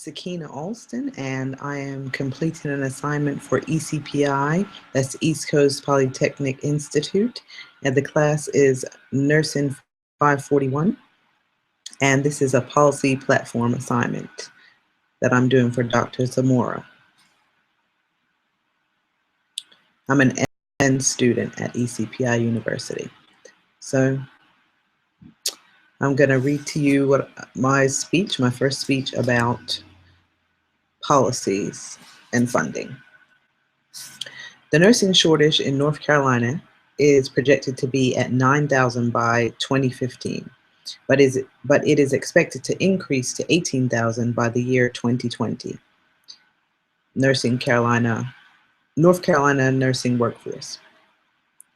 Sakina Alston, and I am completing an assignment for ECPI, that's East Coast Polytechnic Institute, and the class is Nursing 541, and this is a policy platform assignment that I'm doing for Dr. Zamora. I'm an N student at ECPI University. So I'm going to read to you my first speech about policies and funding. The nursing shortage in North Carolina is projected to be at 9,000 by 2015, but it is expected to increase to 18,000 by the year 2020. North Carolina nursing workforce.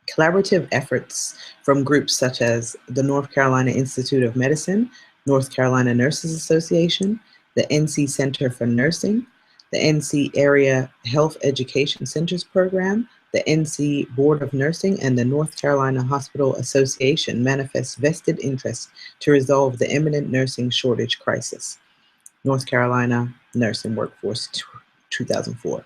Collaborative efforts from groups such as the North Carolina Institute of Medicine, North Carolina Nurses Association, the NC Center for Nursing, the NC Area Health Education Centers Program, the NC Board of Nursing, and the North Carolina Hospital Association manifest vested interest to resolve the imminent nursing shortage crisis. North Carolina Nursing Workforce 2004.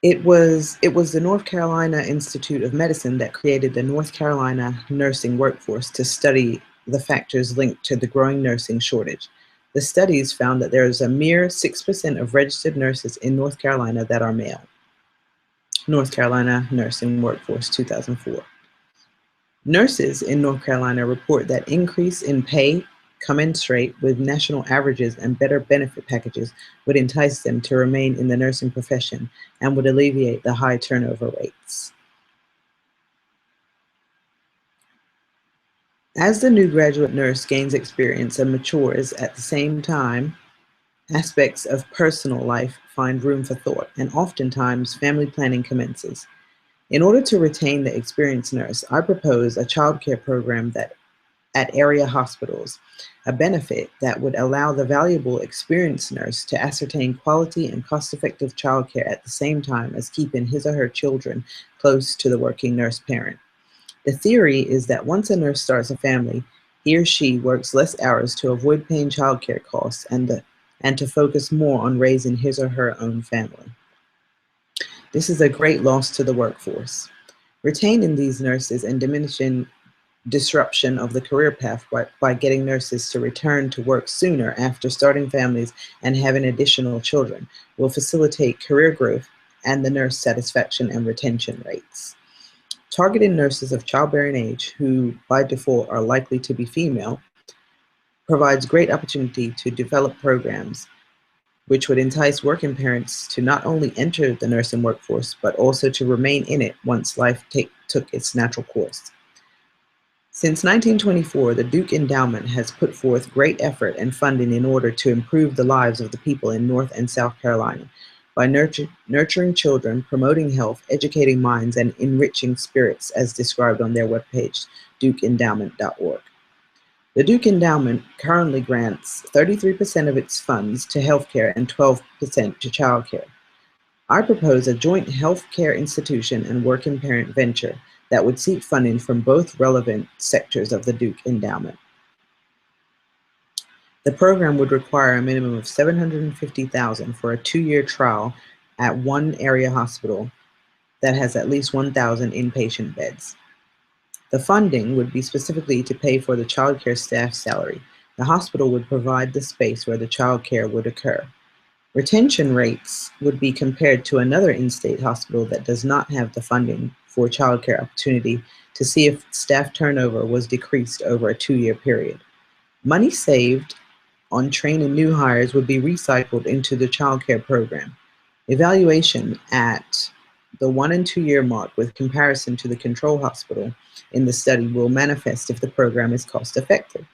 It was the North Carolina Institute of Medicine that created the North Carolina nursing workforce to study the factors linked to the growing nursing shortage. The studies found that there is a mere 6% of registered nurses in North Carolina that are male. North Carolina Nursing Workforce 2004. Nurses in North Carolina report that increase in pay commensurate with national averages and better benefit packages would entice them to remain in the nursing profession and would alleviate the high turnover rates. As the new graduate nurse gains experience and matures at the same time, aspects of personal life find room for thought, and oftentimes family planning commences. In order to retain the experienced nurse, I propose a childcare program at area hospitals, a benefit that would allow the valuable experienced nurse to ascertain quality and cost-effective childcare at the same time as keeping his or her children close to the working nurse parent. The theory is that once a nurse starts a family, he or she works less hours to avoid paying childcare costs and to focus more on raising his or her own family. This is a great loss to the workforce. Retaining these nurses and diminishing disruption of the career path by getting nurses to return to work sooner after starting families and having additional children will facilitate career growth and the nurse satisfaction and retention rates. Targeting nurses of childbearing age, who by default are likely to be female, provides great opportunity to develop programs which would entice working parents to not only enter the nursing workforce, but also to remain in it once life took its natural course. Since 1924, the Duke Endowment has put forth great effort and funding in order to improve the lives of the people in North and South Carolina by nurturing children, promoting health, educating minds, and enriching spirits, as described on their webpage, dukeendowment.org. The Duke Endowment currently grants 33% of its funds to healthcare and 12% to childcare. I propose a joint healthcare institution and working parent venture that would seek funding from both relevant sectors of the Duke Endowment. The program would require a minimum of $750,000 for a 2-year trial at one area hospital that has at least 1,000 inpatient beds. The funding would be specifically to pay for the childcare staff salary. The hospital would provide the space where the childcare would occur. Retention rates would be compared to another in-state hospital that does not have the funding for childcare opportunity to see if staff turnover was decreased over a 2-year period. Money saved on training new hires would be recycled into the childcare program. Evaluation at the 1 and 2 year mark with comparison to the control hospital in the study will manifest if the program is cost effective.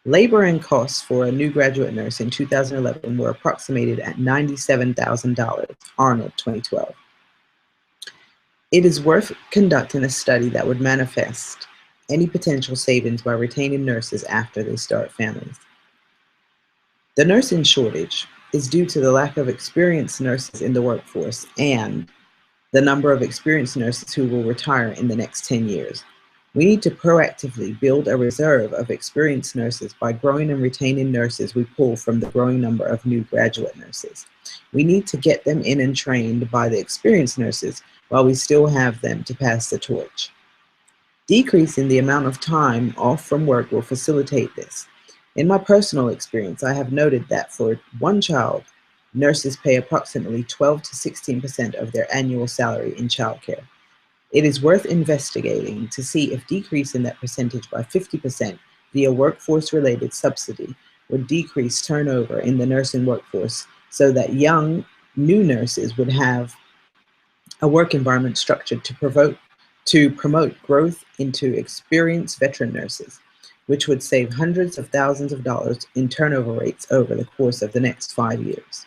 Labor and costs for a new graduate nurse in 2011 were approximated at $97,000, Arnold 2012. It is worth conducting a study that would manifest any potential savings by retaining nurses after they start families. The nursing shortage is due to the lack of experienced nurses in the workforce and the number of experienced nurses who will retire in the next 10 years. We need to proactively build a reserve of experienced nurses by growing and retaining nurses we pull from the growing number of new graduate nurses. We need to get them in and trained by the experienced nurses while we still have them to pass the torch. Decreasing the amount of time off from work will facilitate this. In my personal experience, I have noted that for one child, nurses pay approximately 12 to 16% of their annual salary in childcare. It is worth investigating to see if decreasing that percentage by 50% via workforce-related subsidy would decrease turnover in the nursing workforce so that young, new nurses would have a work environment structured to promote growth into experienced veteran nurses, which would save hundreds of thousands of dollars in turnover rates over the course of the next 5 years.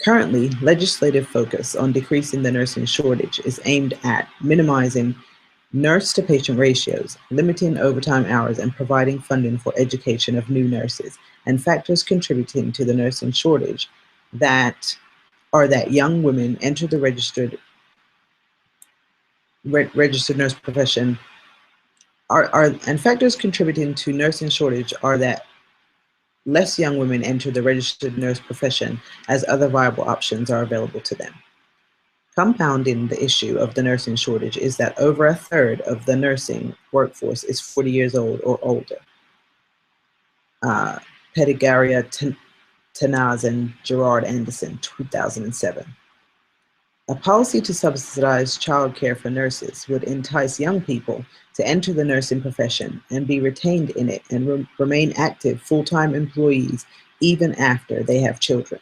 Currently, legislative focus on decreasing the nursing shortage is aimed at minimizing nurse-to-patient ratios, limiting overtime hours, and providing funding for education of new nurses, and factors contributing to the nursing shortage that are that young women enter the registered nurse profession and factors contributing to nursing shortage are that less young women enter the registered nurse profession as other viable options are available to them. Compounding the issue of the nursing shortage is that over a third of the nursing workforce is 40 years old or older. Pedigaria, Tanaz, and Gerard Anderson, 2007. A policy to subsidize childcare for nurses would entice young people to enter the nursing profession and be retained in it and remain active full-time employees even after they have children.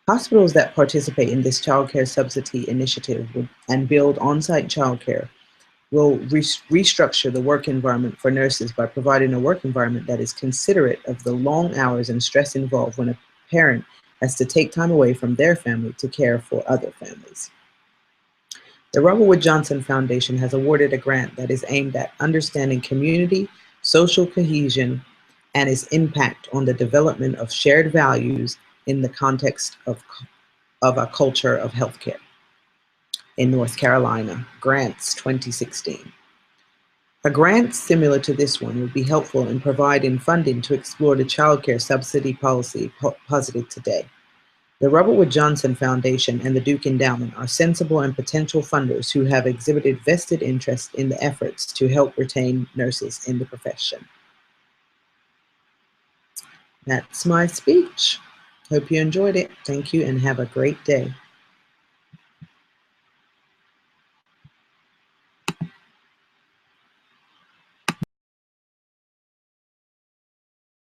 Hospitals that participate in this childcare subsidy initiative and build on-site childcare will restructure the work environment for nurses by providing a work environment that is considerate of the long hours and stress involved when a parent has to take time away from their family to care for other families. The Robert Wood Johnson Foundation has awarded a grant that is aimed at understanding community, social cohesion, and its impact on the development of shared values in the context of a culture of healthcare in North Carolina, Grants 2016. A grant similar to this one would be helpful in providing funding to explore the childcare subsidy policy posited today. The Robert Wood Johnson Foundation and the Duke Endowment are sensible and potential funders who have exhibited vested interest in the efforts to help retain nurses in the profession. That's my speech. Hope you enjoyed it. Thank you and have a great day.